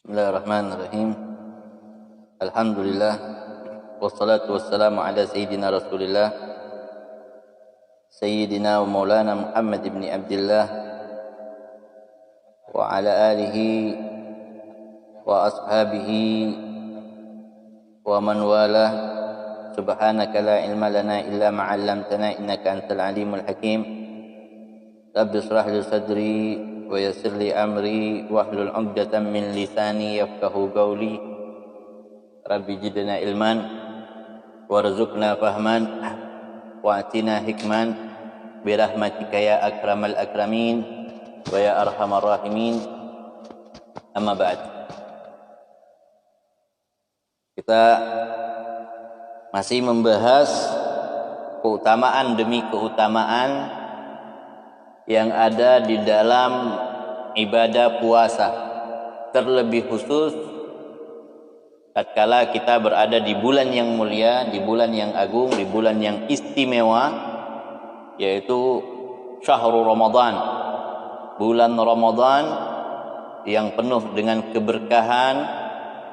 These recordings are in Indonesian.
Bismillahirrahmanirrahim. Alhamdulillah wassalatu wassalamu ala sayyidina Rasulillah sayyidina wa maulana Muhammad ibn Abdullah wa ala alihi wa ashabihi wa man walah. Subhanaka la ilma lana illa ma 'allamtana innaka antal alimul hakim. Rabbi shrah li sadri wa yassir li amri wahlul 'uqdatam min lisani yafqahu qawli. Rabbi zidna ilman warzuqna fahman wa atina hikman bi rahmatika ya akramal akramin wa ya arhamar rahimin. Amma ba'd. Kita masih membahas keutamaan demi keutamaan yang ada di dalam ibadah puasa, terlebih khusus tatkala kita berada di bulan yang mulia, di bulan yang agung, di bulan yang istimewa, yaitu syahrul Ramadan, bulan Ramadan yang penuh dengan keberkahan,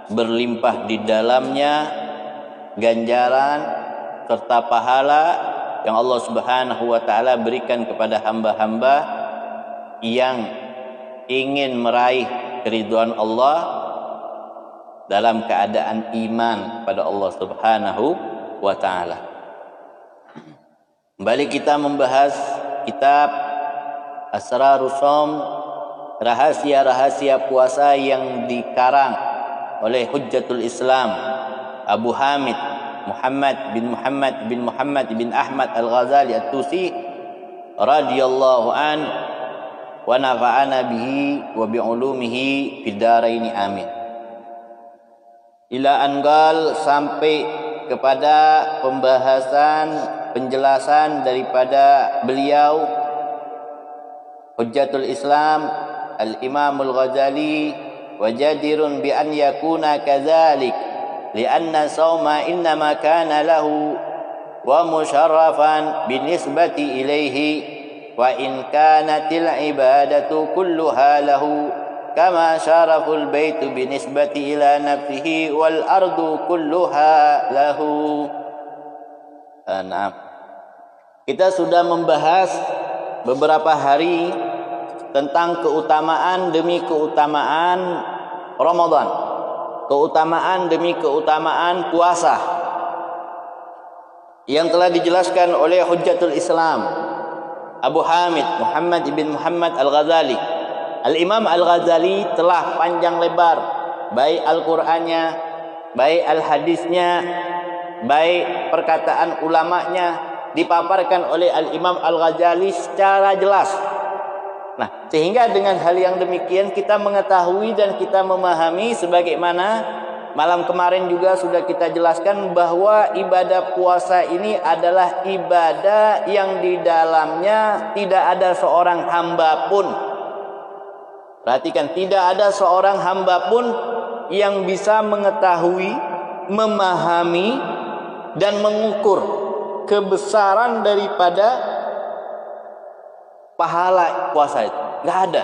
berlimpah di dalamnya ganjaran serta pahala yang Allah Subhanahu wa taala berikan kepada hamba-hamba yang ingin meraih keridhaan Allah dalam keadaan iman pada Allah Subhanahu wa taala. Kembali kita membahas kitab Asrarus Shaum, rahasia-rahasia puasa yang dikarang oleh Hujjatul Islam Abu Hamid Muhammad bin Ahmad Al-Ghazali At-Tusi radhiyallahu an wa nafa'ana bihi wa bi'ulumihi fid dharain amin. Ila angal, sampai kepada pembahasan penjelasan daripada beliau Hujjatul Islam Al-Imam Al-Ghazali, wa jadirun bi an yakuna kadzalik lianna sauma innama kana lahu wa musharrafan binisbati ilaihi wa in kanatil ibadatu kulluha lahu kama syaraful baitu binisbati ila nafsihi wal ardu kulluha lahu. Nah, kita sudah membahas beberapa hari tentang keutamaan demi keutamaan Ramadan, keutamaan demi keutamaan puasa yang telah dijelaskan oleh Hujjatul Islam Abu Hamid Muhammad Al-Ghazali. Al-Imam Al-Ghazali telah panjang lebar, baik Al-Qur'annya, baik Al-Hadisnya, baik perkataan ulamanya, dipaparkan oleh Al-Imam Al-Ghazali secara jelas. Nah, sehingga dengan hal yang demikian kita mengetahui dan kita memahami, sebagaimana malam kemarin juga sudah kita jelaskan, bahwa ibadah puasa ini adalah ibadah yang di dalamnya tidak ada seorang hamba pun, perhatikan, tidak ada seorang hamba pun yang bisa mengetahui, memahami dan mengukur kebesaran daripada pahala puasa itu. Nggak ada.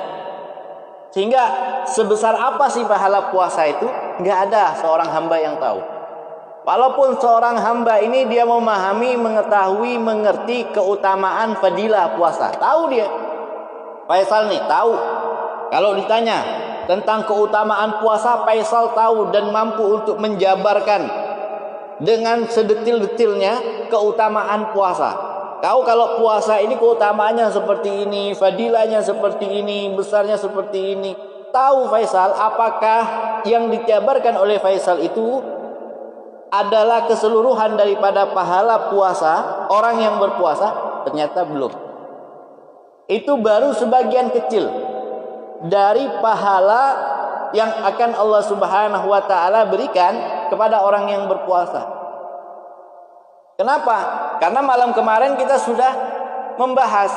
Sehingga sebesar apa sih pahala puasa itu, nggak ada seorang hamba yang tahu. Walaupun seorang hamba ini dia memahami, mengetahui, mengerti keutamaan fadilah puasa, tahu dia. Faisal nih tahu. Kalau ditanya tentang keutamaan puasa, Faisal tahu dan mampu untuk menjabarkan dengan sedetil-detilnya keutamaan puasa. Tahu kalau puasa ini keutamaannya seperti ini, fadilahnya seperti ini, besarnya seperti ini. Tahu Faisal, apakah yang dijabarkan oleh Faisal itu adalah keseluruhan daripada pahala puasa orang yang berpuasa? Ternyata belum. Itu baru sebagian kecil dari pahala yang akan Allah Subhanahu wa taala berikan kepada orang yang berpuasa. Kenapa? Karena malam kemarin kita sudah membahas,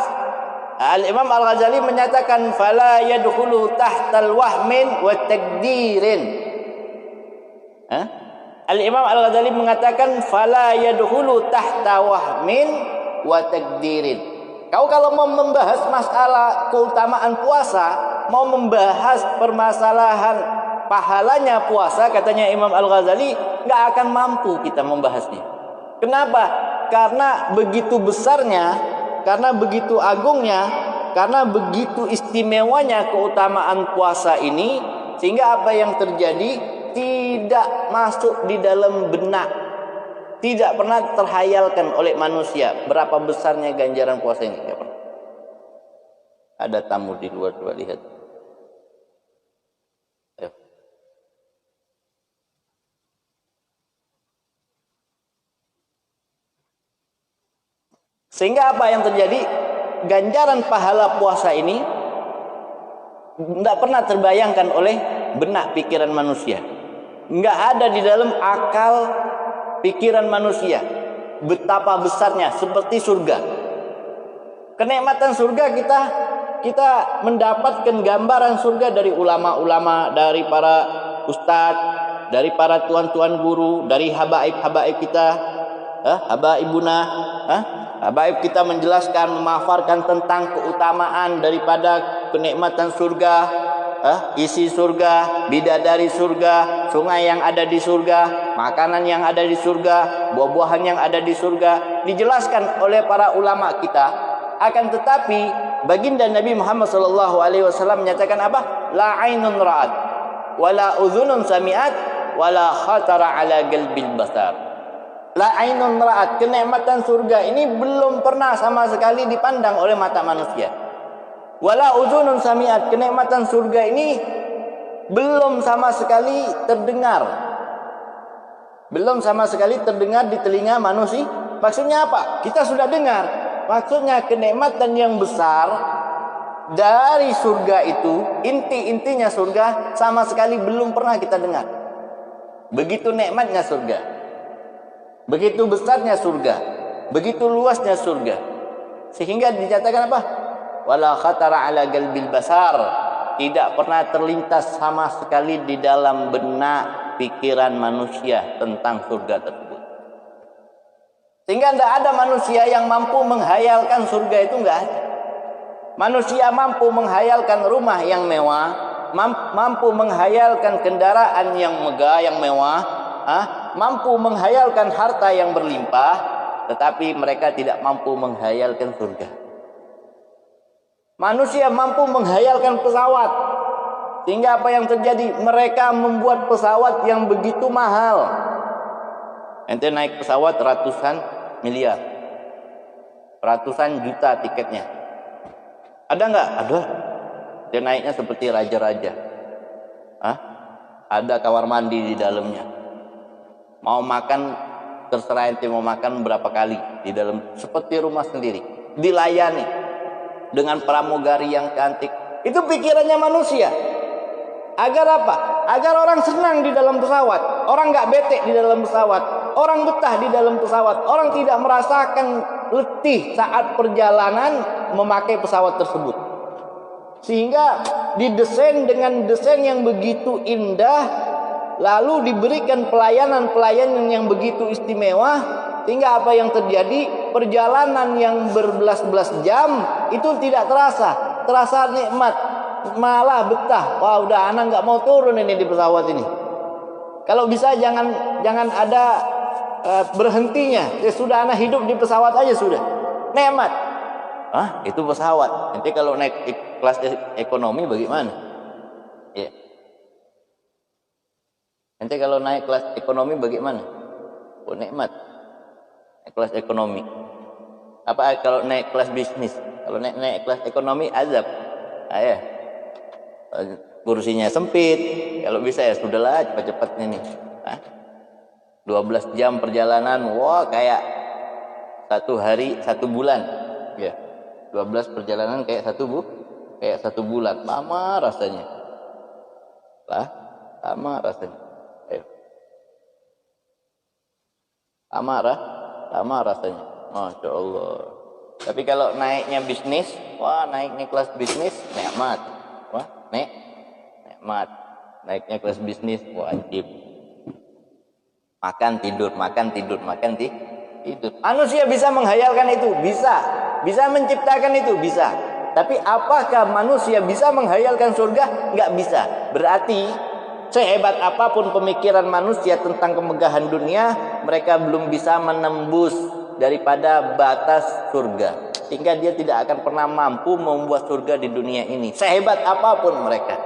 Al-Imam Al-Ghazali menyatakan fala yadkhulu tahtal wahmin wa takdirin. Al-Imam Al-Ghazali mengatakan fala yadkhulu tahta wahmin wa takdirin. Kau kalau mau membahas masalah keutamaan puasa, mau membahas permasalahan pahalanya puasa, katanya Imam Al-Ghazali, nggak akan mampu kita membahasnya. Kenapa? Karena begitu besarnya, karena begitu agungnya, karena begitu istimewanya keutamaan puasa ini, sehingga apa yang terjadi tidak masuk di dalam benak, tidak pernah terhayalkan oleh manusia berapa besarnya ganjaran puasa ini. Tidak pernah. Ada tamu di luar, coba lihat. Ayo. Sehingga apa yang terjadi? Ganjaran pahala puasa ini tidak pernah terbayangkan oleh benak pikiran manusia. Nggak ada di dalam akal pikiran manusia betapa besarnya, seperti surga. Kenikmatan surga kita mendapatkan gambaran surga dari ulama-ulama, dari para ustadz, dari para tuan-tuan guru, dari habaib-habaib kita, habaibuna, habaib kita menjelaskan, memafarkan tentang keutamaan daripada kenikmatan surga, isi surga, bidadari surga, sungai yang ada di surga, makanan yang ada di surga, buah-buahan yang ada di surga, dijelaskan oleh para ulama kita. Akan tetapi baginda Nabi Muhammad SAW menyatakan apa? La ainun ra'at, wala udhunun sami'at, wala khatara ala qalbil basar. La ainun ra'at, kenikmatan surga ini belum pernah sama sekali dipandang oleh mata manusia. Wala udhunun sami'at, kenikmatan surga ini belum sama sekali terdengar. Belum sama sekali terdengar di telinga manusia. Maksudnya apa? Kita sudah dengar. Maksudnya kenikmatan yang besar dari surga itu, inti-intinya surga sama sekali belum pernah kita dengar. Begitu nikmatnya surga, begitu besarnya surga, begitu luasnya surga, sehingga dinyatakan apa? Wala khatara ala qalbil basar, tidak pernah terlintas sama sekali di dalam benak pikiran manusia tentang surga tersebut. Sehingga tidak ada manusia yang mampu menghayalkan surga itu, enggak ada. Manusia mampu menghayalkan rumah yang mewah, mampu menghayalkan kendaraan yang megah, yang mewah, mampu menghayalkan harta yang berlimpah, tetapi mereka tidak mampu menghayalkan surga. Manusia mampu menghayalkan pesawat, sehingga apa yang terjadi? Mereka membuat pesawat yang begitu mahal. Ente naik pesawat ratusan miliar, ratusan juta tiketnya. Ada nggak? Ada. Dia naiknya seperti raja-raja. Ada kamar mandi di dalamnya. Mau makan terserah ente mau makan berapa kali di dalam, seperti rumah sendiri. Dilayani dengan pramugari yang cantik. Itu pikirannya manusia. Agar apa? Agar orang senang di dalam pesawat, orang nggak bete di dalam pesawat, orang betah di dalam pesawat, orang tidak merasakan letih saat perjalanan memakai pesawat tersebut. Sehingga didesain dengan desain yang begitu indah, lalu diberikan pelayanan-pelayanan yang begitu istimewa, sehingga apa yang terjadi? Perjalanan yang berbelas-belas jam itu tidak terasa nikmat, malah betah. Wah, udah anak nggak mau turun ini di pesawat ini. Kalau bisa jangan ada berhentinya. Ya sudah, anak hidup di pesawat aja sudah. Nikmat. Itu pesawat. Nanti kalau naik kelas ekonomi bagaimana? Ya. Nanti kalau naik kelas ekonomi bagaimana? Oh, nikmat. Naik kelas ekonomi. Apa kalau naik kelas bisnis? Kalau naik kelas ekonomi azab. Ya. Kursinya sempit. Kalau bisa ya sudahlah, cepat-cepat ini. 12 jam perjalanan, wah kayak 1 hari 1 bulan. Ya. 12 perjalanan kayak satu bulan. Lama rasanya. Lama rasanya. Ayo. Lama rasanya. Masya Allah. Tapi kalau naiknya bisnis, wah naiknya kelas bisnis nikmat. Wah, nikmat. Naiknya kelas bisnis wajib. Makan tidur. Manusia bisa menghayalkan itu, bisa menciptakan itu, bisa. Tapi apakah manusia bisa menghayalkan surga? Enggak bisa. Berarti sehebat apapun pemikiran manusia tentang kemegahan dunia, mereka belum bisa menembus daripada batas surga, sehingga dia tidak akan pernah mampu membuat surga di dunia ini. Sehebat apapun mereka,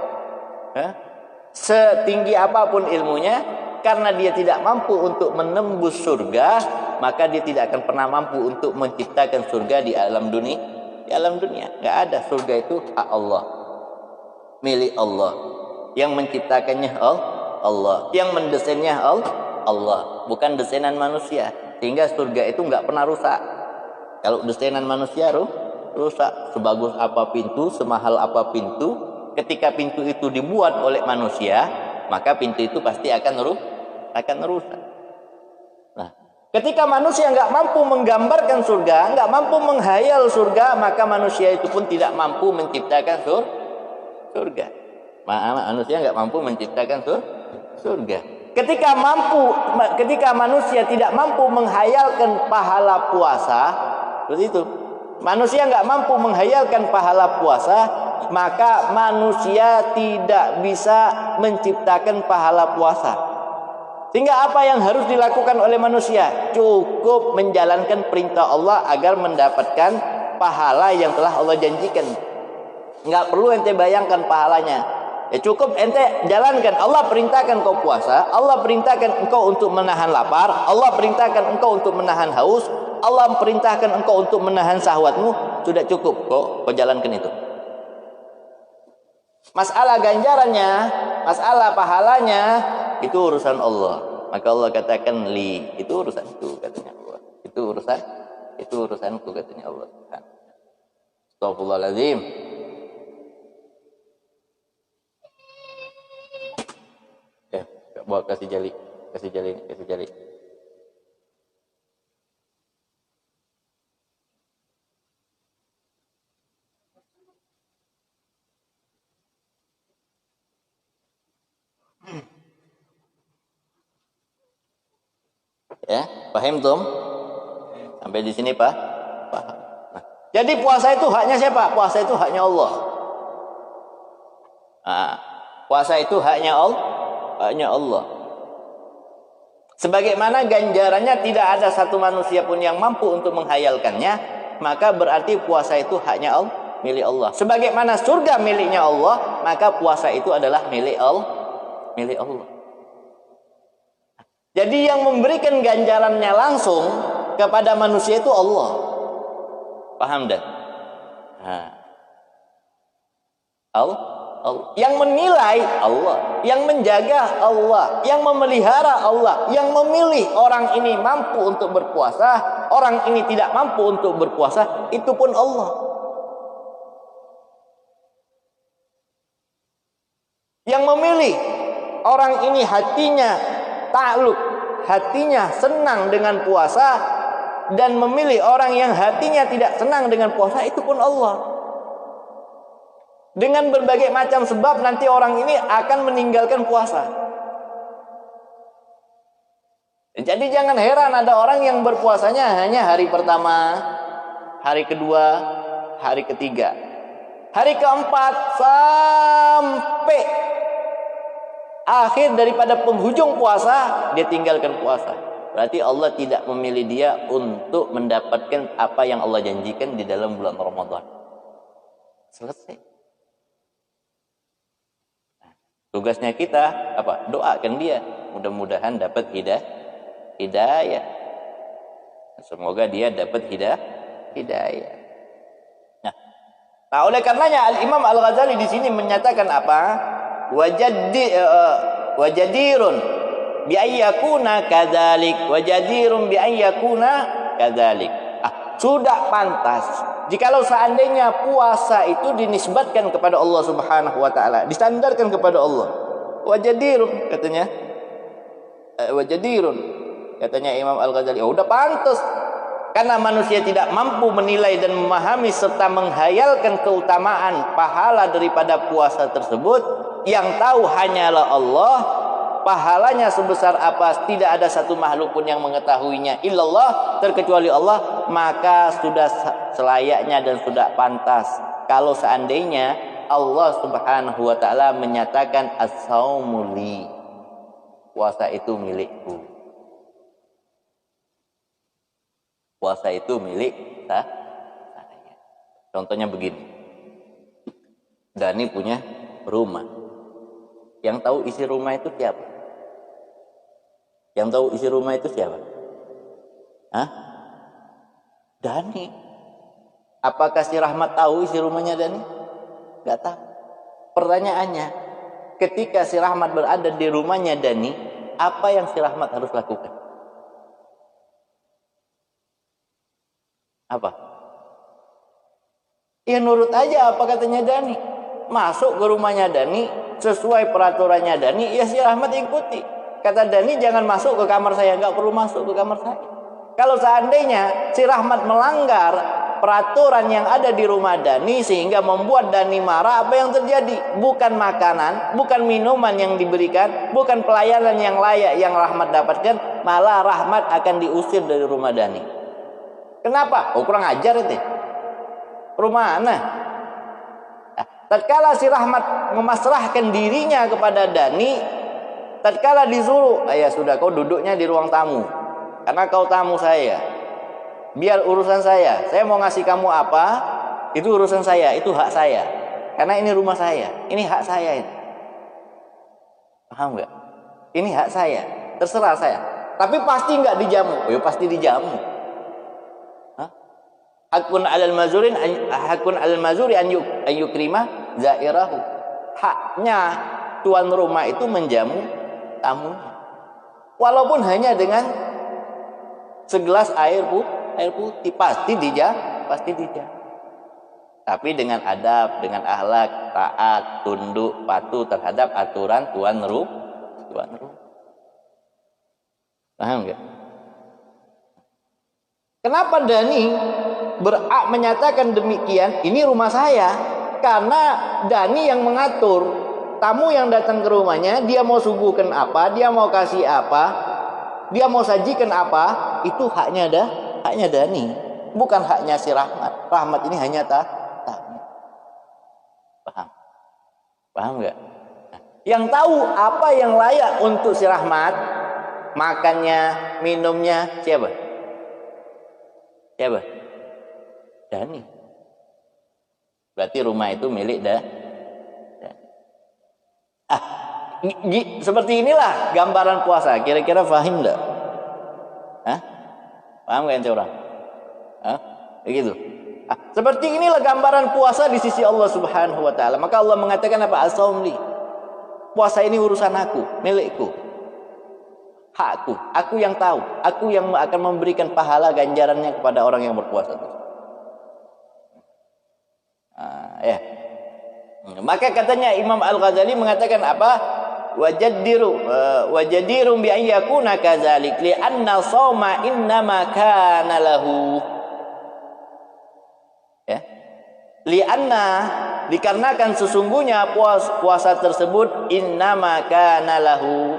setinggi apapun ilmunya, karena dia tidak mampu untuk menembus surga, maka dia tidak akan pernah mampu untuk menciptakan surga di alam dunia. Di alam dunia nggak ada. Surga itu hak Allah, milik Allah. Yang menciptakannya Allah, yang mendesainnya Allah, bukan desainan manusia. Sehingga surga itu nggak pernah rusak. Kalau desainan manusia rusak, sebagus apa pintu, semahal apa pintu, ketika pintu itu dibuat oleh manusia, maka pintu itu pasti akan rusak. Nah, ketika manusia nggak mampu menggambarkan surga, nggak mampu menghayal surga, maka manusia itu pun tidak mampu menciptakan surga. Manusia nggak mampu menciptakan surga. Ketika manusia tidak mampu menghayalkan pahala puasa, seperti itu. Manusia nggak mampu menghayalkan pahala puasa, maka manusia tidak bisa menciptakan pahala puasa. Sehingga apa yang harus dilakukan oleh manusia? Cukup menjalankan perintah Allah agar mendapatkan pahala yang telah Allah janjikan. Nggak perlu ente bayangkan pahalanya. Ya cukup ente jalankan. Allah perintahkan kau puasa, Allah perintahkan engkau untuk menahan lapar, Allah perintahkan engkau untuk menahan haus, Allah perintahkan engkau untuk menahan syahwatmu. Sudah cukup kau jalankan itu. Masalah ganjarannya, masalah pahalanya, itu urusan Allah. Maka Allah katakan itu urusanku, katanya Allah. Itu urusanku, katanya Allah. Astagfirullahaladzim. Bawa kasih jali. Ya, paham tum? Sampai di sini paham? Nah, jadi puasa itu haknya siapa? Puasa itu haknya Allah. Nah, puasa itu haknya Allah. Sebagaimana ganjarannya tidak ada satu manusia pun yang mampu untuk menghayalkannya, maka berarti puasa itu haknya Allah, milik Allah. Sebagaimana surga miliknya Allah, maka puasa itu adalah milik Allah. Jadi yang memberikan ganjarannya langsung kepada manusia itu Allah. Paham dah? Allah. Yang menilai Allah, yang menjaga Allah, yang memelihara Allah, yang memilih orang ini mampu untuk berpuasa, orang ini tidak mampu untuk berpuasa, itu pun Allah. Yang memilih orang ini hatinya takluk, hatinya senang dengan puasa, dan memilih orang yang hatinya tidak senang dengan puasa, itu pun Allah. Dengan berbagai macam sebab nanti orang ini akan meninggalkan puasa. Jadi jangan heran ada orang yang berpuasanya hanya hari pertama, hari kedua, hari ketiga. Hari keempat sampai akhir daripada penghujung puasa, dia tinggalkan puasa. Berarti Allah tidak memilih dia untuk mendapatkan apa yang Allah janjikan di dalam bulan Ramadan. Selesai. Tugasnya kita apa? Doakan dia, mudah-mudahan dapat hidayah. Semoga dia dapat hidayah. Nah, oleh karenanya Al-Imam Al-Ghazali di sini menyatakan apa? Wajadirun bi ayyakuna kadzalik, wajadirun bi ayyakuna kadzalik. Sudah pantas jikalau seandainya puasa itu dinisbatkan kepada Allah Subhanahu wa taala, disandarkan kepada Allah. Wajadirun katanya. Wajadirun katanya Imam Al-Ghazali. Udah pantas. Karena manusia tidak mampu menilai dan memahami serta menghayalkan keutamaan pahala daripada puasa tersebut, yang tahu hanyalah Allah. Pahalanya sebesar apa tidak ada satu makhluk pun yang mengetahuinya illallah, terkecuali Allah. Maka sudah selayaknya dan sudah pantas kalau seandainya Allah Subhanahu wa taala menyatakan as-saumu li. Puasa itu milikku. Puasa itu milik saya. Contohnya begini. Dani punya rumah. Yang tahu isi rumah itu siapa? Yang tahu isi rumah itu siapa? Hah? Dani. Apakah si Rahmat tahu isi rumahnya Dani? Gak tahu. Pertanyaannya, ketika si Rahmat berada di rumahnya Dani, apa yang si Rahmat harus lakukan? Apa? Ya nurut aja apa katanya Dani. Masuk ke rumahnya Dani, sesuai peraturannya Dani, ya si Rahmat ikuti. Kata Dani, jangan masuk ke kamar saya, nggak perlu masuk ke kamar saya. Kalau seandainya si Rahmat melanggar peraturan yang ada di rumah Dani sehingga membuat Dani marah, apa yang terjadi? Bukan makanan, bukan minuman yang diberikan, bukan pelayanan yang layak yang Rahmat dapatkan, malah Rahmat akan diusir dari rumah Dani. Kenapa? Oh, kurang ajar itu. Rumah mana? Tatkala si Rahmat memasrahkan dirinya kepada Dani, tatkala disuruh, ya sudah kau duduknya di ruang tamu, karena kau tamu saya. Biar urusan saya mau ngasih kamu apa, itu urusan saya, itu hak saya. Karena ini rumah saya, ini hak saya ini. Paham nggak? Ini hak saya, terserah saya. Tapi pasti nggak dijamu. Oh, ya pasti dijamu. Hakun alal mazuri an yukrima zairahu. Haknya tuan rumah itu menjamu tamunya. Walaupun hanya dengan segelas air putih pasti dijamu. Tapi dengan adab, dengan akhlak, taat, tunduk, patuh terhadap aturan tuan rumah. Paham enggak? Kenapa Dani menyatakan demikian? Ini rumah saya. Karena Dani yang mengatur tamu yang datang ke rumahnya, dia mau suguhkan apa, dia mau kasih apa, dia mau sajikan apa, itu haknya Dani, bukan haknya si Rahmat. Rahmat ini hanya tamu. Paham nggak? Yang tahu apa yang layak untuk si Rahmat, makannya, minumnya, siapa? Dani. Berarti rumah itu milik Dani. Seperti inilah gambaran puasa. Kira-kira paham enggak? Paham enggak ente orang? Begitu. Seperti inilah gambaran puasa di sisi Allah Subhanahu wa taala. Maka Allah mengatakan apa? As-shaum li. Puasa ini urusan aku, milikku. Hakku, aku yang tahu, aku yang akan memberikan pahala ganjarannya kepada orang yang berpuasa. Maka katanya Imam Al-Ghazali mengatakan apa? Wajadiru bi an yakuna kadzalik li anna shauma innama kana lahu. Ya. Li anna dikarenakan sesungguhnya puasa tersebut innama kana lahu.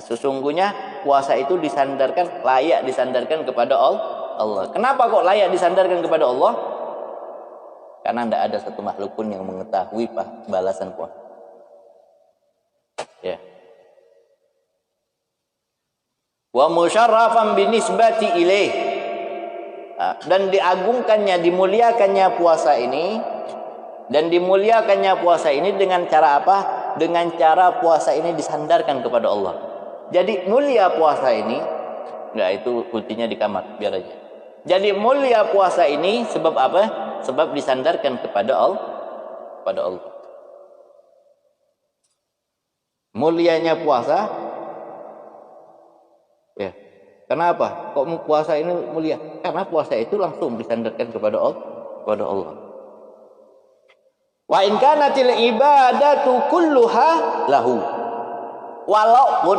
Sesungguhnya puasa itu layak disandarkan kepada Allah. Kenapa kok layak disandarkan kepada Allah? Karena tidak ada satu makhluk pun yang mengetahui balasan puasa. Ya. Wa musyarrafan binisbati ilaih. Dan diagungkannya, dimuliakannya puasa ini, dengan cara apa? Dengan cara puasa ini disandarkan kepada Allah. Jadi mulia puasa ini, itu kuncinya di kamar, biar aja. Jadi mulia puasa ini sebab apa? Sebab disandarkan kepada Allah. Mulianya puasa, ya. Kenapa? Kok puasa ini mulia? Karena puasa itu langsung disandarkan kepada Allah. Wa in kanatil ibadatu kulluha lahu. Walaupun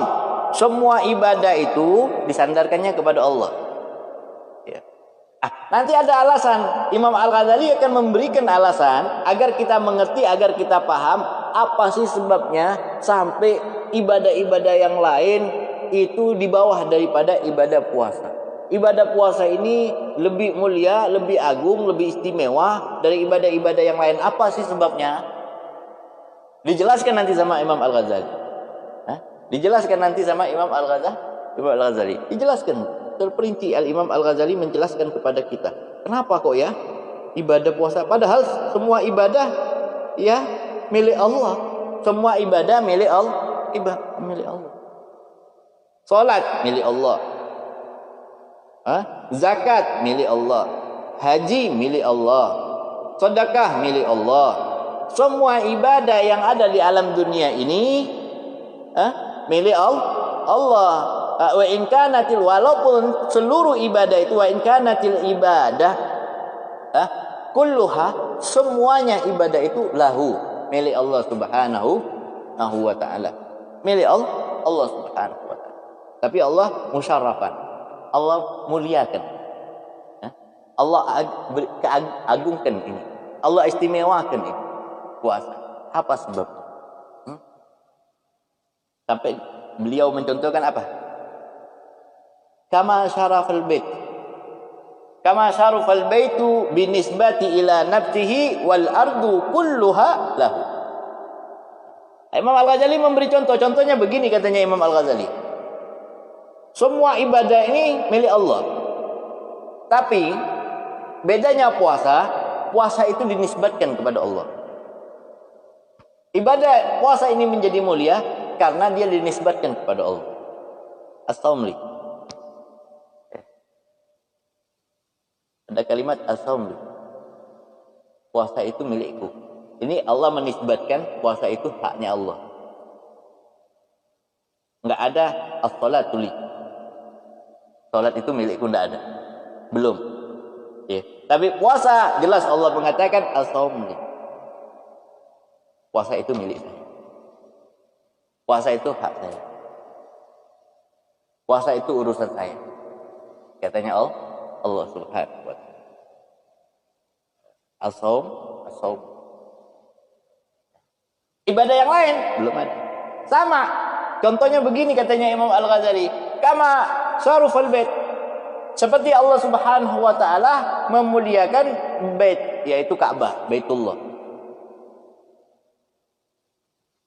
semua ibadah itu disandarkannya kepada Allah. Ya. Nanti ada alasan. Imam Al-Ghazali akan memberikan alasan agar kita mengerti, agar kita paham apa sih sebabnya sampai ibadah-ibadah yang lain itu di bawah daripada ibadah puasa. ibadah puasa ini lebih mulia, lebih agung, lebih istimewa dari ibadah-ibadah yang lain. Apa sih sebabnya? Dijelaskan nanti sama Imam Al-Ghazali. Dijelaskan nanti sama Imam Al-Ghazali. Dijelaskan terperinci Al-Imam Al-Ghazali menjelaskan kepada kita. Kenapa kok ya ibadah puasa? Padahal semua ibadah ya milik Allah. Semua ibadah milik Allah. Milik Allah. Salat milik Allah. Zakat milik Allah. Haji milik Allah. Sedekah milik Allah. Semua ibadah yang ada di alam dunia ini milik Allah. Wa in kanatil, walaupun seluruh ibadah itu, wa in kanatil ibadah kulluha, semuanya ibadah itu lahu, milik Allah Subhanahu wa taala. Milik Allah Subhanahu wa taala. Tapi Allah musyarrafan. Allah muliakan. Allah agungkan ini. Allah istimewakan ini. Puasa. Apa sebabnya? Sampai beliau mencontohkan apa? Kama syarafal bait. Kama syarafal baitu binisbati ila nafsihi wal ardu kulluha lahu. Imam Al-Ghazali memberi contoh. Contohnya begini katanya Imam Al-Ghazali. Semua ibadah ini milik Allah. Tapi bedanya puasa itu dinisbatkan kepada Allah. Ibadah puasa ini menjadi mulia karena dia dinisbatkan kepada Allah. As-saumli. Ada kalimat as-saumli. Puasa itu milikku. Ini Allah menisbatkan puasa itu haknya Allah. Enggak ada as-salatu li. Salat itu milikku, enggak ada. Belum. Ya. Tapi puasa jelas Allah mengatakan as-saumli. Puasa itu milik saya. Puasa itu hak saya. Puasa itu urusan saya. Katanya Allah Subhanahu wa taala. As-saum. Ibadah yang lain belum ada. Sama. Contohnya begini katanya Imam Al-Ghazali. Kama syarufal bait. Seperti Allah Subhanahu wa taala memuliakan bait, yaitu Ka'bah, Baitullah.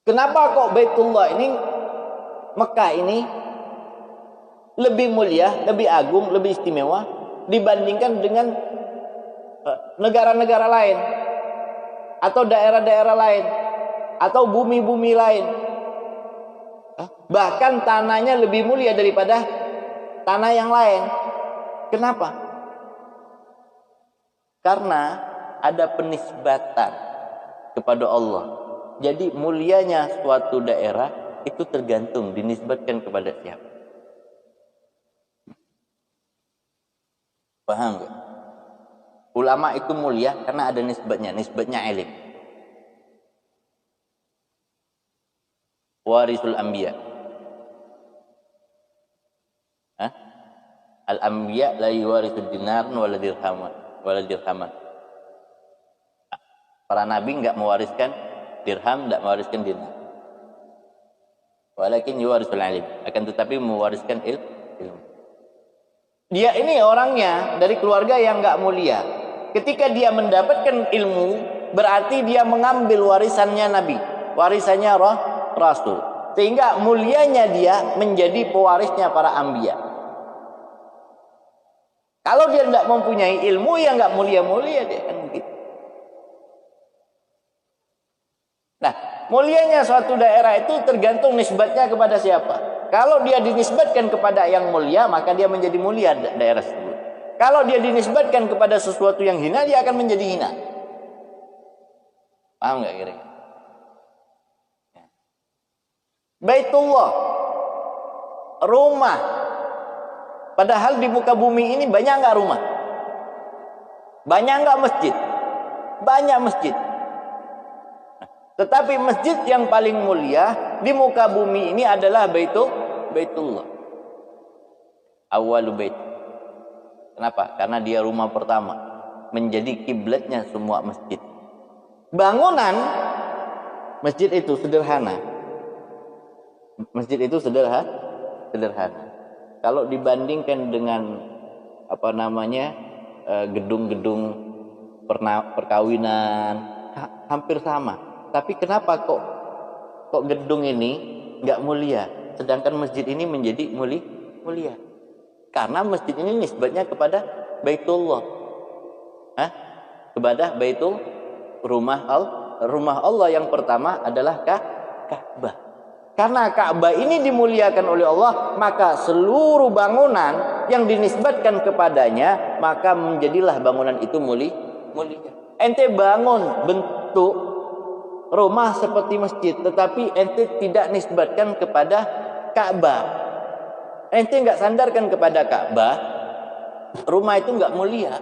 Kenapa kok Baitullah ini, Mekah ini lebih mulia, lebih agung, lebih istimewa dibandingkan dengan negara-negara lain atau daerah-daerah lain atau bumi-bumi lain? Bahkan tanahnya lebih mulia daripada tanah yang lain. Kenapa? Karena ada penisbatan kepada Allah. Jadi mulianya suatu daerah itu tergantung dinisbatkan kepada siapa. Paham gak? Ulama itu mulia karena ada nisbatnya ilim. Warisul anbiya. Al-anbiya la yuwarisul dinar wala dirhaman. Para nabi enggak mewariskan dirham, enggak mewariskan dinar. Walakin yuwarisul ilm, akan tetapi mewariskan ilmu. Dia ini orangnya dari keluarga yang enggak mulia. Ketika dia mendapatkan ilmu, berarti dia mengambil warisannya nabi, warisannya rasul. Sehingga mulianya dia menjadi pewarisnya para anbiya. Kalau dia tidak mempunyai ilmu, ya nggak mulia-mulia dia kan begitu. Nah, mulianya suatu daerah itu tergantung nisbatnya kepada siapa. Kalau dia dinisbatkan kepada yang mulia, maka dia menjadi mulia daerah tersebut. Kalau dia dinisbatkan kepada sesuatu yang hina, dia akan menjadi hina. Paham nggak kira-kira? Baitullah, rumah. Padahal di muka bumi ini banyak nggak rumah? Banyak nggak masjid? Banyak masjid. Tetapi masjid yang paling mulia di muka bumi ini adalah Baitullah. Awwalu bait. Kenapa? Karena dia rumah pertama. Menjadi kiblatnya semua masjid. Bangunan masjid itu sederhana. Masjid itu sederhana. Kalau dibandingkan dengan apa namanya, gedung-gedung perkawinan, hampir sama. Tapi kenapa kok gedung ini nggak mulia, sedangkan masjid ini menjadi mulia? Karena masjid ini nisbatnya kepada Baitullah, kepada Baitul rumah Allah yang pertama adalah Ka'bah. Karena Ka'bah ini dimuliakan oleh Allah, maka seluruh bangunan yang dinisbatkan kepadanya maka menjadilah bangunan itu mulia. Ente bangun bentuk rumah seperti masjid, tetapi ente tidak nisbatkan kepada Ka'bah, ente nggak sandarkan kepada Ka'bah, rumah itu nggak mulia.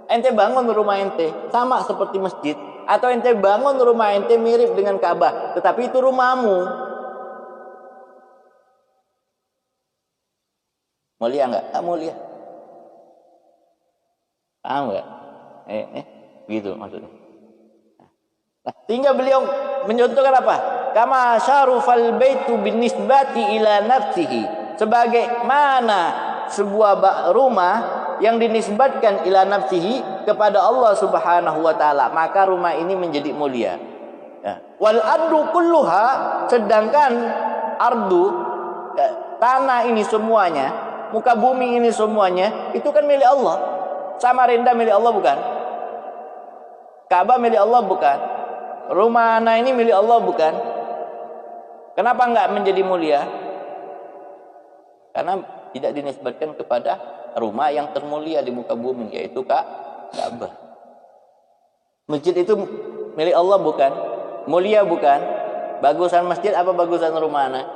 Ente bangun rumah ente sama seperti masjid, atau ente bangun rumah ente mirip dengan Ka'bah, tetapi itu rumahmu, mulia nggak? Tak mulia. Paham nggak? Gitu maksudnya. Nah, sehingga beliau mencontohkan apa? Kama syarufal baitu binisbati ila nafsihi. Sebagaimana sebuah rumah yang dinisbatkan ila nafsihi kepada Allah Subhanahu wa taala, maka rumah ini menjadi mulia. Ya. Wal ardu kulluha, sedangkan ardu, tanah ini semuanya, muka bumi ini semuanya itu kan milik Allah. Samarinda milik Allah bukan? Ka'bah milik Allah bukan? Rumah anak ini milik Allah bukan? Kenapa enggak menjadi mulia? Karena tidak dinisbatkan kepada rumah yang termulia di muka bumi, yaitu Ka'bah. Masjid itu milik Allah bukan? Mulia bukan? Bagusan masjid apa bagusan rumah anak?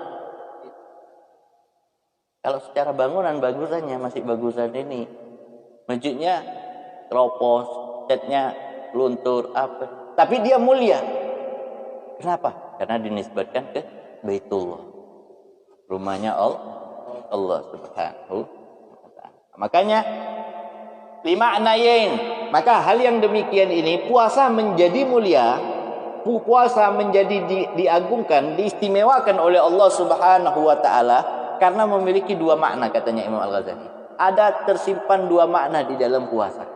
Kalau secara bangunan bagusannya masih bagusan ini. Masjidnya teropos, catnya luntur apa? Tapi dia mulia. Kenapa? Karena dinisbatkan ke Baitullah. Rumahnya Allah Subhanahu wa ta'ala. Makanya lima'nayain, maka hal yang demikian ini puasa menjadi mulia, puasa menjadi diagungkan, diistimewakan oleh Allah Subhanahu wa ta'ala karena memiliki dua makna, katanya Imam Al-Ghazali. Ada tersimpan dua makna di dalam puasa.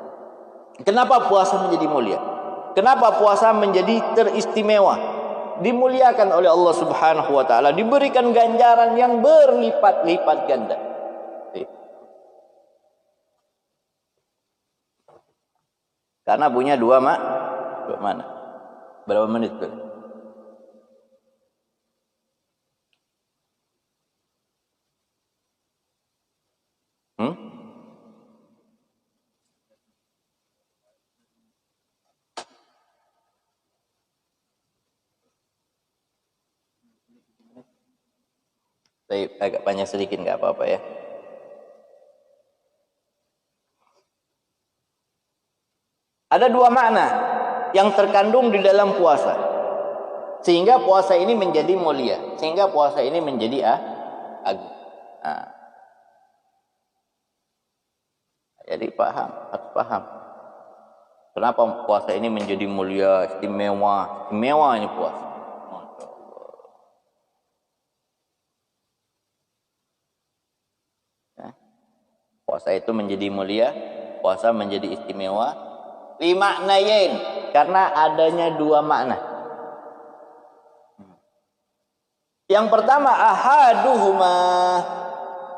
Kenapa puasa menjadi mulia? Kenapa puasa menjadi teristimewa? Dimuliakan oleh Allah Subhanahu wa taala, diberikan ganjaran yang berlipat-lipat ganda. Karena punya dua makna. Berapa menit tuh? Saya agak panjang sedikit, nggak apa-apa ya. Ada dua makna yang terkandung di dalam puasa, sehingga puasa ini menjadi mulia, sehingga puasa ini menjadi agung. Jadi harus paham. Kenapa puasa ini menjadi mulia, istimewa ini puasa. Puasa itu menjadi mulia, puasa menjadi istimewa. Limaknayain, karena adanya dua makna. Yang pertama, ahaduhuma,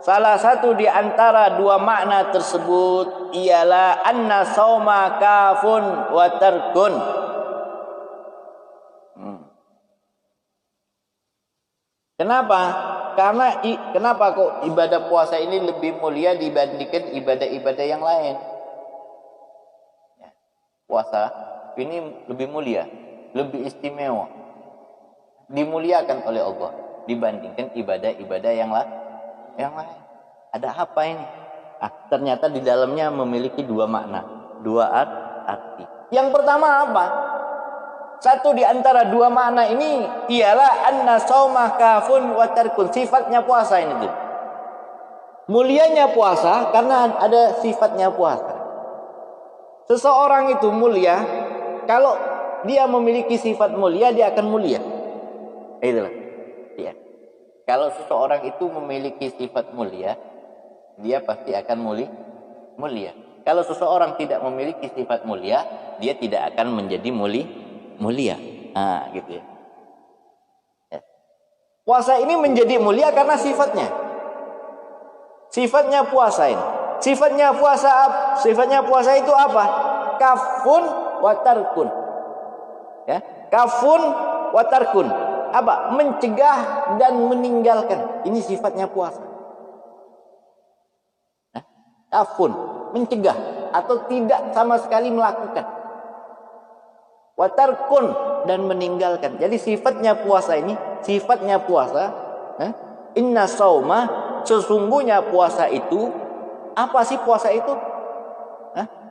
salah satu di antara dua makna tersebut ialah anna sauma kafun wa tarkun. Kenapa? Karena kenapa kok ibadah puasa ini lebih mulia dibandingkan ibadah-ibadah yang lain? Ya, puasa ini lebih mulia, lebih istimewa, dimuliakan oleh Allah dibandingkan ibadah-ibadah yang lain. Ada apa ini? Ternyata di dalamnya memiliki dua makna, dua arti. Yang pertama apa? Satu di antara dua makna ini ialah anna saumah kafun wa tarkun. Sifatnya puasa ini tuh. Mulianya puasa karena ada sifatnya puasa. Seseorang itu mulia kalau dia memiliki sifat mulia, dia akan mulia. Itulah. Ya. Kalau seseorang itu memiliki sifat mulia, dia pasti akan mulia. Kalau seseorang tidak memiliki sifat mulia, dia tidak akan menjadi mulia. Nah, gitu ya. Puasa ini menjadi mulia karena sifatnya. Sifatnya puasa ini. Sifatnya puasa itu apa? Kafun wa tarkun. Ya, kafun wa tarkun. Apa? Mencegah dan meninggalkan. Ini sifatnya puasa. Kafun, mencegah atau tidak sama sekali melakukan. Wa tarkun, dan meninggalkan. Jadi sifatnya puasa ini, inna sauma, sesungguhnya puasa itu, apa sih puasa itu?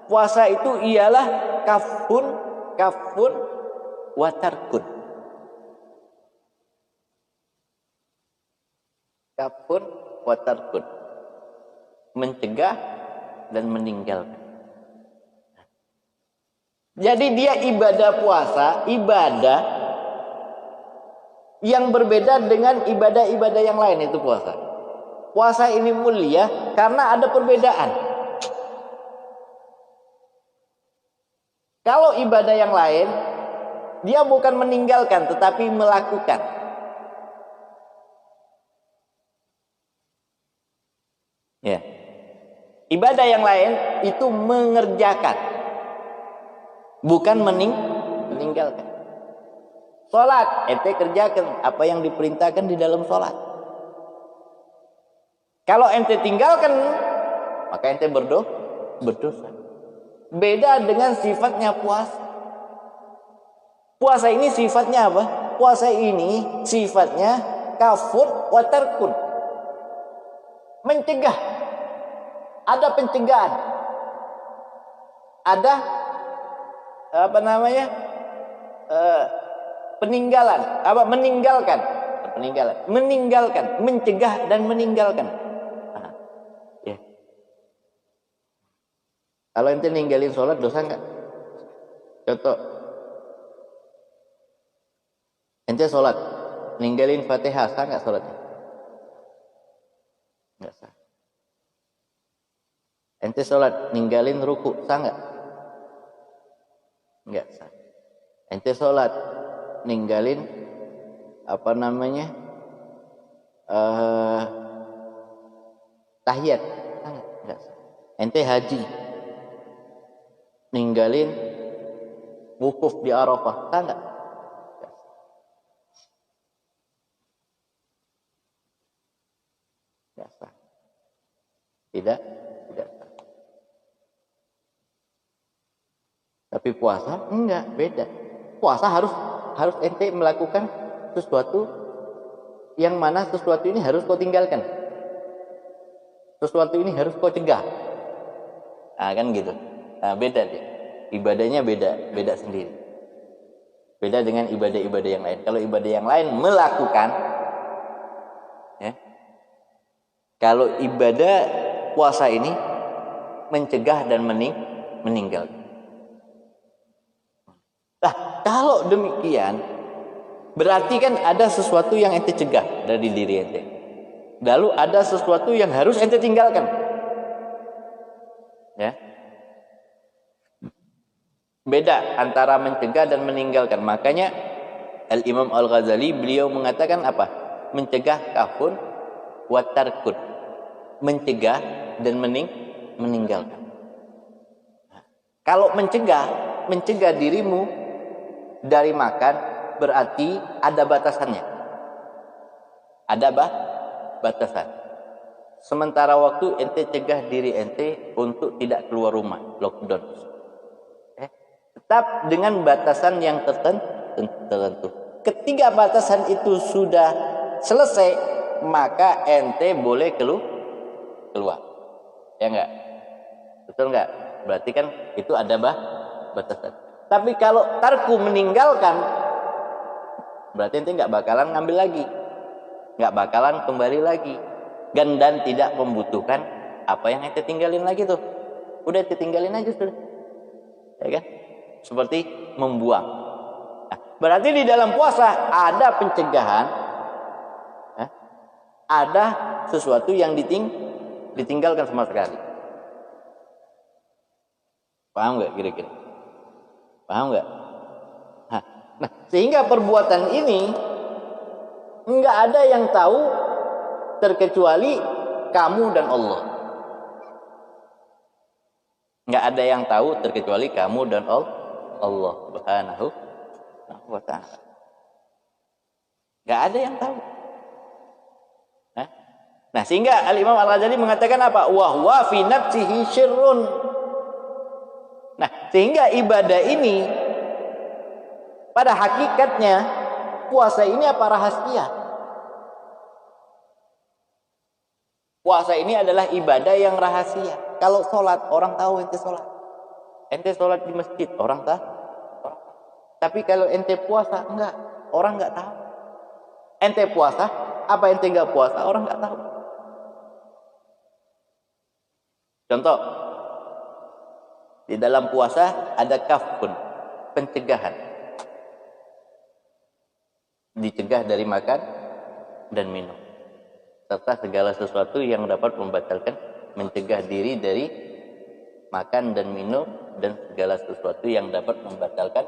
Puasa itu ialah kafun wa tarkun. Kafun wa tarkun. Mencegah dan meninggalkan. Jadi dia ibadah puasa, ibadah yang berbeda dengan ibadah-ibadah yang lain itu puasa. Puasa ini mulia karena ada perbedaan. Kalau ibadah yang lain, dia bukan meninggalkan tetapi melakukan. Ya. Ibadah yang lain itu mengerjakan, bukan meninggalkan. Salat, ente kerjakan apa yang diperintahkan di dalam salat. Kalau ente tinggalkan, maka ente berdosa. Beda dengan sifatnya puasa. Puasa ini sifatnya apa? Puasa ini sifatnya kafur wa tarkun. Mencegah. Ada pencegahan. Ada peninggalan, meninggalkan, mencegah dan meninggalkan. Ya. Kalau ente ninggalin sholat dosa enggak? Contoh, ente sholat, ninggalin Fatihah, sah enggak sholatnya? Enggak sah. Ente sholat, ninggalin ruku, sah enggak? Enggak sah. Ente sholat, ninggalin tahiyat, sah enggak sah. Ente haji, ninggalin wukuf di Arafah, sah enggak? Enggak sah. Tidak sah. Tapi puasa enggak, beda. Puasa harus ente melakukan sesuatu yang mana sesuatu ini harus kau tinggalkan. Sesuatu ini harus kau cegah. Nah, kan gitu. Nah, beda dia. Ibadahnya beda sendiri. Beda dengan ibadah-ibadah yang lain. Kalau ibadah yang lain melakukan, ya. Kalau ibadah puasa ini mencegah dan meninggalkan. Nah, kalau demikian, berarti kan ada sesuatu yang ente cegah dari diri ente. Lalu ada sesuatu yang harus ente tinggalkan. Ya. Beda antara mencegah dan meninggalkan. Makanya Al-Imam Al-Ghazali beliau mengatakan apa? Mencegah kafun wa tarkun. Mencegah dan meninggalkan. Kalau mencegah dirimu dari makan, berarti ada batasannya. Ada batasan. Sementara waktu ente cegah diri ente untuk tidak keluar rumah, lockdown. Tetap dengan batasan yang tertentu. Ketika batasan itu sudah selesai, maka ente boleh keluar. Ya enggak? Betul enggak? Berarti kan itu ada batasan. Tapi kalau tarku meninggalkan, berarti ente nggak bakalan ngambil lagi, nggak bakalan kembali lagi, dan tidak membutuhkan apa yang ente tinggalin lagi tuh. Udah ente tinggalin aja sudah, ya kan? Seperti membuang. Nah, berarti di dalam puasa ada pencegahan, ada sesuatu yang ditinggalkan sama sekali. Paham nggak kira-kira? Paham nggak? Nah, sehingga perbuatan ini nggak ada yang tahu terkecuali kamu dan Allah. Nggak ada yang tahu terkecuali kamu dan Allah Subhanahu wa ta'ala. Nggak ada yang tahu. Nah, sehingga Al-Imam Al-Ghazali mengatakan apa? Wa huwa fi nafsihi syirrun. Nah, sehingga ibadah ini pada hakikatnya puasa ini apa rahasia? Puasa ini adalah ibadah yang rahasia. Kalau sholat, orang tahu ente sholat. Ente sholat di masjid, orang tahu. Tapi kalau ente puasa, enggak. Orang enggak tahu. Ente puasa, apa ente enggak puasa, orang enggak tahu. Contoh, di dalam puasa ada kafun, pencegahan. Dicegah dari makan dan minum. Serta segala sesuatu yang dapat membatalkan, mencegah diri dari makan dan minum dan segala sesuatu yang dapat membatalkan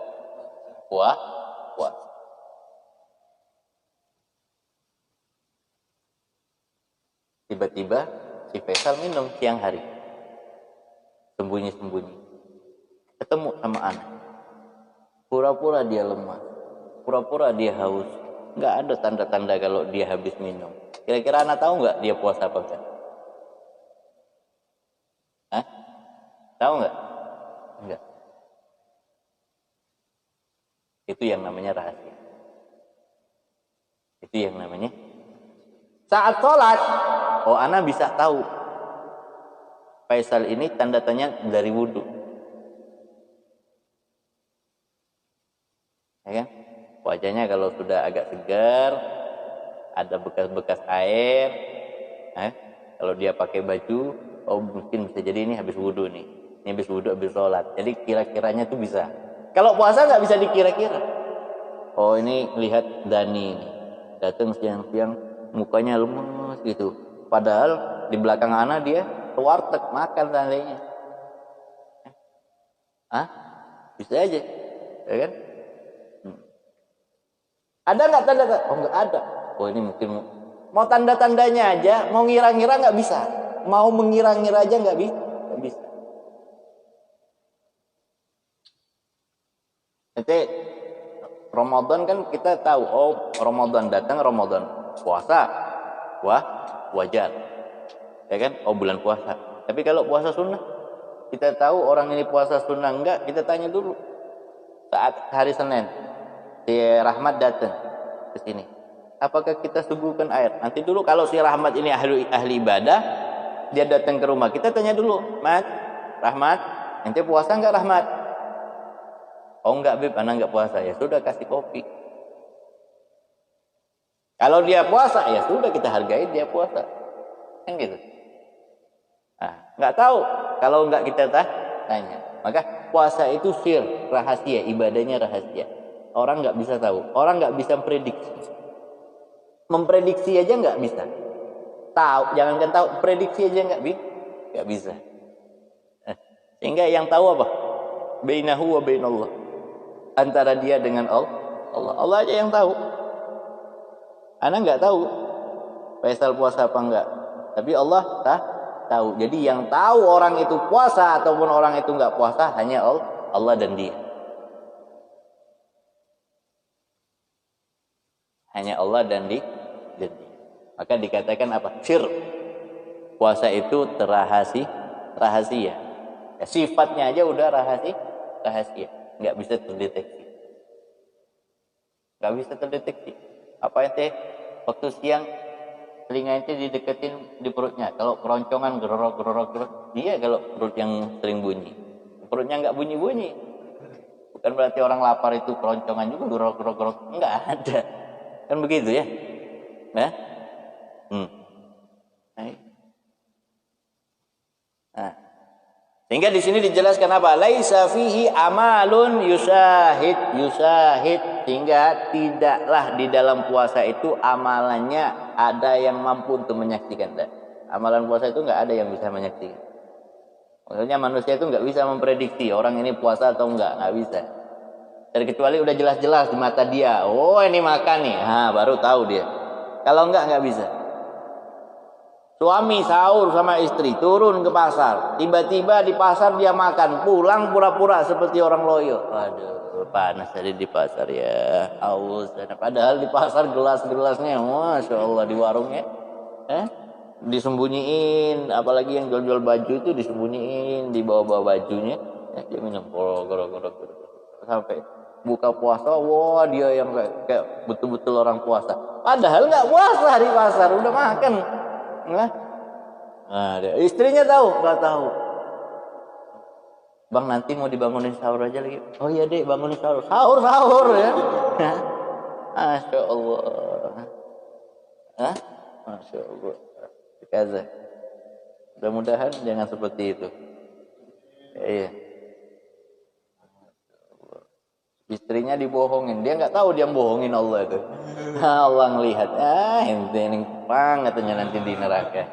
puasa. Tiba-tiba si Faisal minum siang hari, sembunyi-sembunyi, ketemu sama anak, pura-pura dia lemah, pura-pura dia haus. Nggak ada tanda-tanda kalau dia habis minum. Kira-kira anak tahu nggak dia puasa apa enggak? Hah? Tahu nggak? Enggak. Itu yang namanya rahasia. Itu yang namanya. Saat sholat, oh anak bisa tahu. Faisal ini tanda tanya dari wudhu. Ya kan? Wajahnya kalau sudah agak segar, ada bekas-bekas air. Kalau dia pakai baju, oh mungkin bisa jadi ini habis wudhu nih. Ini habis wudhu, habis sholat. Jadi kira-kiranya tuh bisa. Kalau puasa nggak bisa dikira-kira. Oh ini lihat Dani nih. Datang siang-siang, mukanya lemes gitu. Padahal di belakang anak dia ke warteg makan tandanya. Bisa aja, ya kan? Ada nggak tanda-tanda? Oh nggak ada. Oh ini mungkin mau tanda-tandanya aja, mau ngira-ngira nggak bisa. Mau mengira-ngira aja nggak bisa. Nanti Ramadan kan kita tahu, oh Ramadan datang, Ramadan puasa, wajar, ya kan? Oh bulan puasa. Tapi kalau puasa sunnah, kita tahu orang ini puasa sunnah enggak, kita tanya dulu. Saat hari Senin, si Rahmat datang ke sini, apakah kita suguhkan air? Nanti dulu kalau si Rahmat ini ahli ibadah, dia datang ke rumah, kita tanya dulu, Rahmat, ente puasa enggak Rahmat? Oh enggak Bib, anak enggak puasa. Ya sudah kasih kopi. Kalau dia puasa, ya sudah kita hargai dia puasa. Kan gitu. Enggak tahu kalau enggak kita tanya. Maka puasa itu sir, rahasia, ibadahnya rahasia. Orang nggak bisa tahu, orang nggak bisa prediksi. Memprediksi aja nggak bisa. Tahu, jangankan tahu, prediksi aja nggak bisa. Sehingga yang tahu apa? Bainahu wa bainallah. Antara dia dengan Allah. Allah aja yang tahu. Ana nggak tahu Faisal puasa apa enggak. Tapi Allah tahu. Jadi yang tahu orang itu puasa ataupun orang itu nggak puasa hanya Allah dan dia. Hanya Allah dan dia. Maka dikatakan apa? Sir. Puasa itu rahasia. Ya, sifatnya aja udah rahasia. Nggak bisa terdeteksi. Apa ente waktu siang telinga ente dideketin di perutnya. Kalau keroncongan gerorok. Iya kalau perut yang sering bunyi. Perutnya nggak bunyi. Bukan berarti orang lapar itu keroncongan juga gerorok. Nggak ada. Kan begitu ya? Nah. Sehingga di sini dijelaskan apa? Laisa fihi amalun yusahid. Sehingga tidaklah di dalam puasa itu amalannya ada yang mampu untuk menyaksikan. Amalan puasa itu nggak ada yang bisa menyaksikan. Maksudnya manusia itu nggak bisa memprediksi orang ini puasa atau nggak bisa. Kecuali udah jelas-jelas di mata dia, oh ini makan nih, baru tahu dia. Kalau nggak bisa. Suami sahur sama istri, turun ke pasar, tiba-tiba di pasar dia makan, pulang pura-pura seperti orang loyo. Aduh, panas tadi di pasar ya, haus. Padahal di pasar gelas-gelasnya, masya Allah, di warungnya, disembunyiin. Apalagi yang jual-jual baju itu disembunyiin di bawah-bawah bajunya. Dia minum goro-goro sampai buka puasa, wah dia yang kayak betul-betul orang puasa. Padahal nggak puasa di pasar, udah makan. Nah, istrinya tahu, nggak tahu. Bang, nanti mau dibangunin sahur aja lagi. Oh iya dek, bangunin sahur. Sahur ya. Masya Allah. Masya Allah. Kaza. Mudah-mudahan jangan seperti itu. Iya. Istrinya dibohongin, dia nggak tahu dia bohongin Allah itu. Allah ngelihat, ini pang katanya nanti di neraka.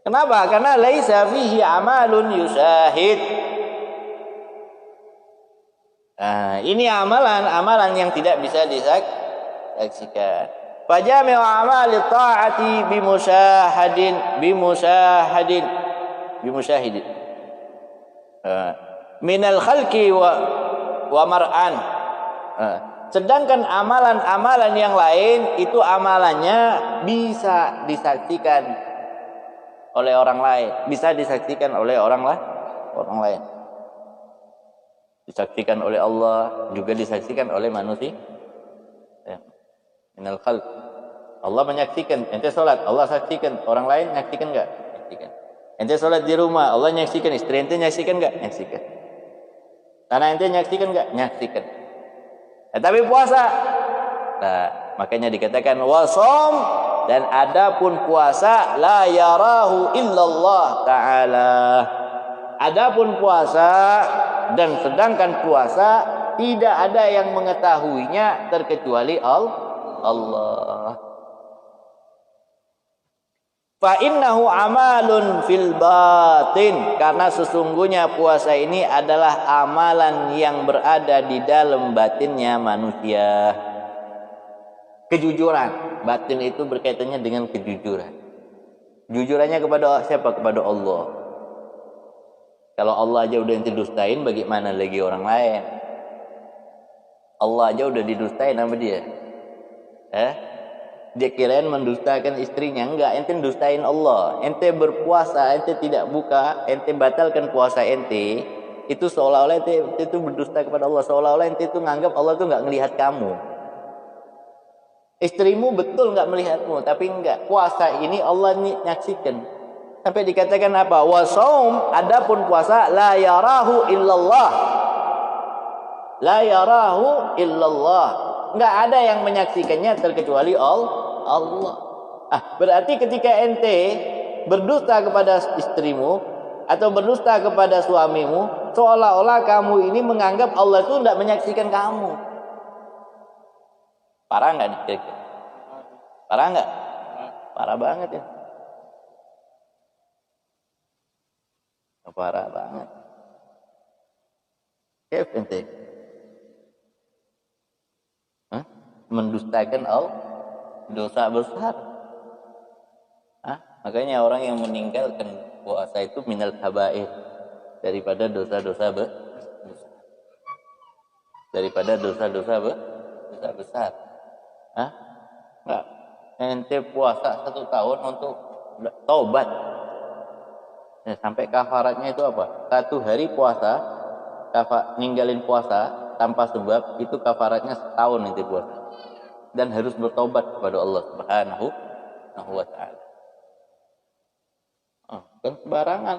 Kenapa? Karena laisa fihi amalun yusyahid. Ini amalan yang tidak bisa disaksikan. Fajami'u amali ta'ati bimusyahidin. Minal khalqi wa mar'an. Sedangkan amalan-amalan yang lain itu amalannya bisa disaksikan oleh orang lain, bisa disaksikan oleh orang lain. Disaksikan oleh Allah, juga disaksikan oleh manusia. Minal khalq. Allah menyaksikan, ente salat, Allah saksikan, orang lain nyaksikan enggak? Nyaksikan. Ente salat di rumah, Allah nyaksikan, istri ente nyaksikan enggak? Nyaksikan. Karena ente nyaksikan enggak? Nyaksikan. Tapi puasa, makanya dikatakan wasom, dan adapun puasa la yarahu illallah ta'ala. Adapun puasa dan sedangkan puasa tidak ada yang mengetahuinya terkecuali Allah. Fa innahu amalun fil batin, karena sesungguhnya puasa ini adalah amalan yang berada di dalam batinnya manusia. Kejujuran, batin itu berkaitannya dengan kejujuran. Jujurannya kepada siapa? Kepada Allah. Kalau Allah aja udah didustain, bagaimana lagi orang lain? Allah aja udah didustain sama dia. Dia kirain mendustakan istrinya. Enggak, ente dustain Allah. Ente berpuasa, ente tidak buka, ente batalkan puasa ente, itu seolah-olah ente itu berdusta kepada Allah. Seolah-olah ente itu nganggap Allah itu enggak melihat kamu. Istrimu betul enggak melihatmu, tapi enggak. Puasa ini Allah nyaksikan. Sampai dikatakan apa? Wasaum, adapun puasa la yarahu illallah. La yarahu illallah. Enggak ada yang menyaksikannya terkecuali Allah. Berarti ketika ente berdusta kepada istrimu atau berdusta kepada suamimu, seolah-olah kamu ini menganggap Allah itu tidak menyaksikan kamu. Parah nggak nih? Parah nggak? Parah banget ya. Parah banget. Kef ente mendustakan Allah, dosa besar. Makanya orang yang meninggalkan puasa itu minal kabair, daripada dosa-dosa besar. Daripada dosa-dosa besar. Enggak. Ente puasa 1 tahun untuk taubat. Sampai kafaratnya itu apa? 1 hari puasa, ninggalin puasa tanpa sebab, itu kafaratnya setahun ente puasa. Dan harus bertobat kepada Allah Subhanahu wa ta'ala. Kan sembarangan.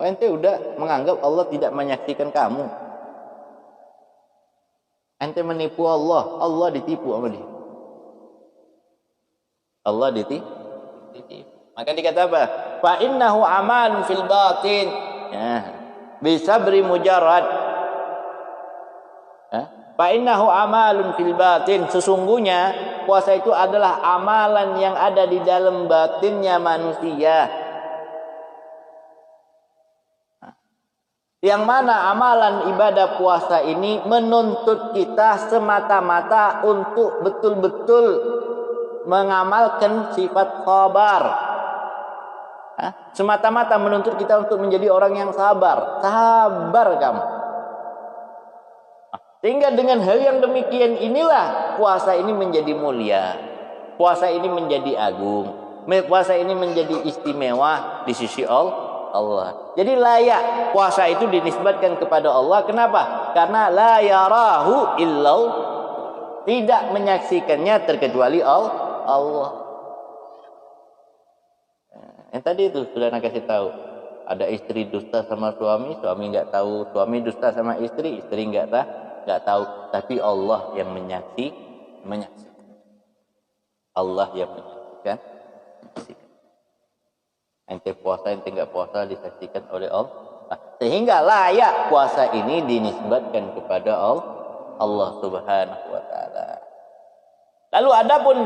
Ente udah menganggap Allah tidak menyaksikan kamu. Ente menipu Allah, Allah ditipu sama dia. Allah ditipu. Maka dikata apa? Fa innahu amalun fil batin. Bisabri mujarrad. Fa innahu amalun fil batin, sesungguhnya puasa itu adalah amalan yang ada di dalam batinnya manusia. Yang mana amalan ibadah puasa ini menuntut kita semata-mata untuk betul-betul mengamalkan sifat sabar. Semata-mata menuntut kita untuk menjadi orang yang sabar. Sabar kamu. Sehingga dengan hal yang demikian inilah puasa ini menjadi mulia. Puasa ini menjadi agung. Puasa ini menjadi istimewa di sisi Allah. Jadi layak puasa itu dinisbatkan kepada Allah. Kenapa? Karena la yarahu illau, tidak menyaksikannya terkecuali Allah. Yang tadi itu sudah nak kasih tahu. Ada istri dusta sama suami, suami enggak tahu. Suami dusta sama istri, istri enggak tahu. Tapi Allah yang menyaksikan. Allah yang menyaksikan. Ente puasa, ente enggak puasa disaksikan oleh Allah. Sehingga layak puasa ini dinisbatkan kepada Allah Subhanahu wa taala. Lalu adapun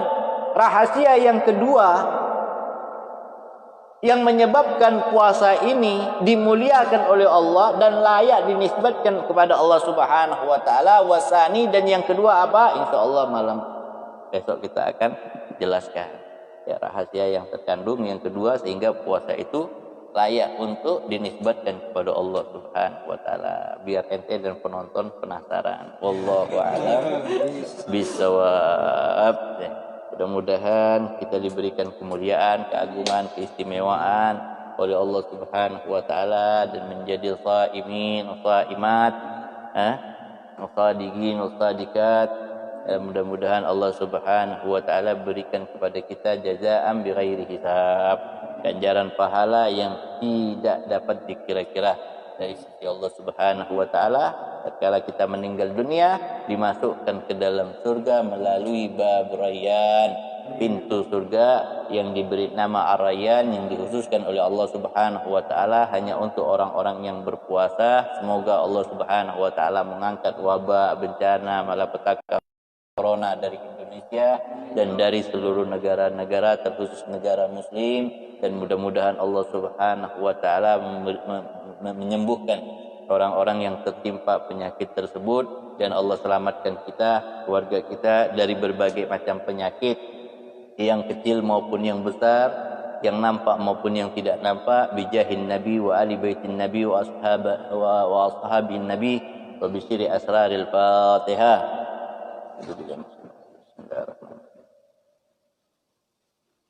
rahasia yang kedua yang menyebabkan puasa ini dimuliakan oleh Allah dan layak dinisbatkan kepada Allah Subhanahu wa taala, wasani, dan yang kedua apa? Insyaallah malam besok kita akan jelaskan ya rahasia yang terkandung yang kedua sehingga puasa itu layak untuk dinisbatkan kepada Allah Subhanahu wa taala. Biar ente dan penonton penasaran. Wallahu a'lam bishawab. Mudah-mudahan kita diberikan kemuliaan, keagungan, keistimewaan oleh Allah Subhanahu wa taala dan menjadi shaimin, shaimat, shadiqin, shadiqat. Mudah-mudahan Allah Subhanahu wa taala berikan kepada kita jazaa'an bighairi hisab, ganjaran pahala yang tidak dapat dikira-kira dari sisi Allah Subhanahu wa taala. Tatkala kita meninggal dunia, dimasukkan ke dalam surga melalui bab Rayyan, pintu surga yang diberi nama Ar-Rayyan, yang dikhususkan oleh Allah Subhanahu wa taala hanya untuk orang-orang yang berpuasa. Semoga Allah Subhanahu wa taala mengangkat wabah, bencana, malapetaka corona dari Indonesia dan dari seluruh negara-negara, terkhusus negara muslim, dan mudah-mudahan Allah Subhanahu wa taala menyembuhkan orang-orang yang tertimpa penyakit tersebut, dan Allah selamatkan kita, keluarga kita dari berbagai macam penyakit yang kecil maupun yang besar, yang nampak maupun yang tidak nampak, bijahin nabi wa ali baitin nabi wa ashabin nabi wa bisyri asraril Fatihah.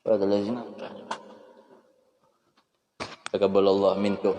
Bismillahirrahmanirrahim. Taqabbalallahu minkum.